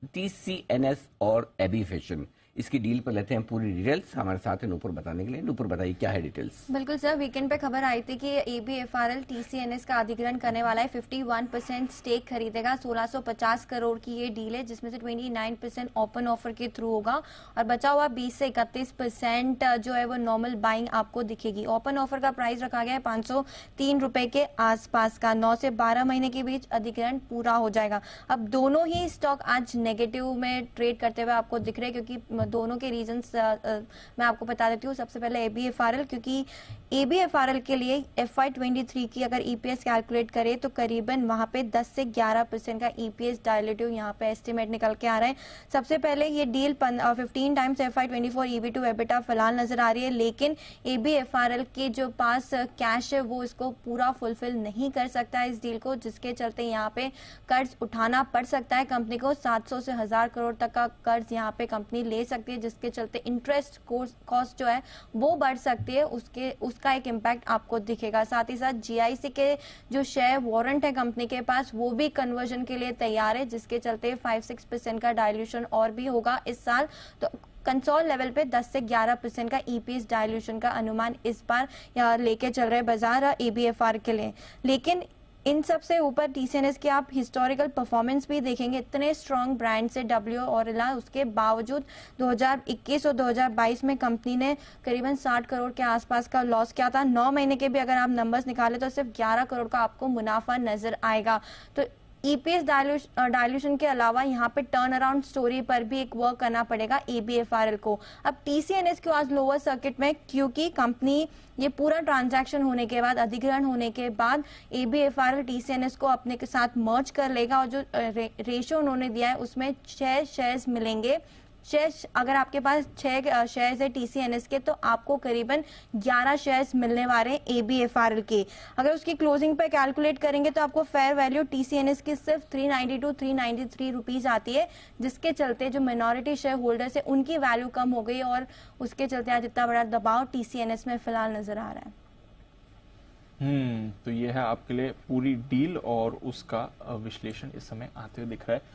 TCNS और AB fashion, इसकी deal पर लेते हैं पूरी डिटेल्स। हमारे साथ है नूपुर बताने के लिए। नूपुर बताइए क्या है डिटेल्स। बिल्कुल सर, वीकेंड पे खबर आई थी कि ABFRL TCNS का अधिग्रहण करने वाला है। 51% स्टेक खरीदेगा। 1650 करोड़ की ये डील है, जिसमें से 29% ओपन ऑफर के थ्रू होगा और बचा हुआ 20 से 31% जो है वो नॉर्मल बाइंग आपको दिखेगी। ओपन ऑफर का प्राइस रखा गया है 503 रुपए के आसपास का। 9 से 12 महीने के बीच अधिग्रहण पूरा हो जाएगा। अब दोनों ही स्टॉक आज नेगेटिव में ट्रेड करते हुए आपको दिख रहे हैं, क्योंकि दोनों के रीजंस मैं आपको बता देती हूँ। सबसे पहले ABFRL, क्योंकि ABFRL के लिए FY23 की अगर EPS कैलकुलेट करें तो करीबन वहां पे 10 से 11% का EPS डायलेटिव यहाँ पे एस्टिमेट निकल के आ रहा है। सबसे पहले ये deal 15 times FY24 EV to EBITDA फिलहाल नजर आ रही है, लेकिन ABFRL के जो पास कैश है वो इसको पूरा फुलफिल नहीं कर सकता है इस डील को, जिसके चलते यहाँ पे कर्ज उठाना पड़ सकता है कंपनी को। 700 से 1000 करोड़ तक का कर्ज यहाँ पे कंपनी ले सकती है, जिसके चलते इंटरेस्ट कॉस्ट जो है वो बढ़ सकती है। उसका एक इम्पैक्ट आपको दिखेगा। साथ ही साथ GIC के जो शेयर वारंट है कंपनी के पास, वो भी कन्वर्जन के लिए तैयार है, जिसके चलते 5-6% का डायल्यूशन और भी होगा इस साल। तो कंसोल लेवल पे 10 से 11% का EPS डायल्यूशन का अनुमान इस बार लेके चल रहे बाजार ABFR के लिए। लेकिन इन सबसे ऊपर TCNS के आप हिस्टोरिकल परफॉर्मेंस भी देखेंगे। इतने स्ट्रॉन्ग ब्रांड से W और इला, उसके बावजूद 2021 और 2022 में कंपनी ने करीबन 60 करोड़ के आसपास का लॉस किया था। 9 महीने के भी अगर आप नंबर्स निकालें तो सिर्फ 11 करोड़ का आपको मुनाफा नजर आएगा। तो EPS डायल्यूशन के अलावा यहाँ पे टर्न अराउंड स्टोरी पर भी एक वर्क करना पड़ेगा ABFRL को। अब TCNS क्यों आज लोअर सर्किट में, क्योंकि कंपनी ये पूरा ट्रांजैक्शन होने के बाद, अधिग्रहण होने के बाद ABFRL TCNS को अपने के साथ मर्ज कर लेगा और जो रेशियो उन्होंने दिया है उसमें 6 शेयर्स मिलेंगे। शेयर्स अगर आपके पास 6 शेयर्स है TCNS के, तो आपको करीबन 11 शेयर्स मिलने वाले हैं ABFRL के। अगर उसकी क्लोजिंग पे कैलकुलेट करेंगे तो आपको फेयर वैल्यू TCNS की सिर्फ 392-393 रुपीज आती है, जिसके चलते जो मिनोरिटी शेयर होल्डर्स है उनकी वैल्यू कम हो गई और उसके चलते आज इतना बड़ा दबाव TCNS में फिलहाल नजर आ रहा है। तो ये है आपके लिए पूरी डील और उसका विश्लेषण इस समय आते हुए दिख रहा है।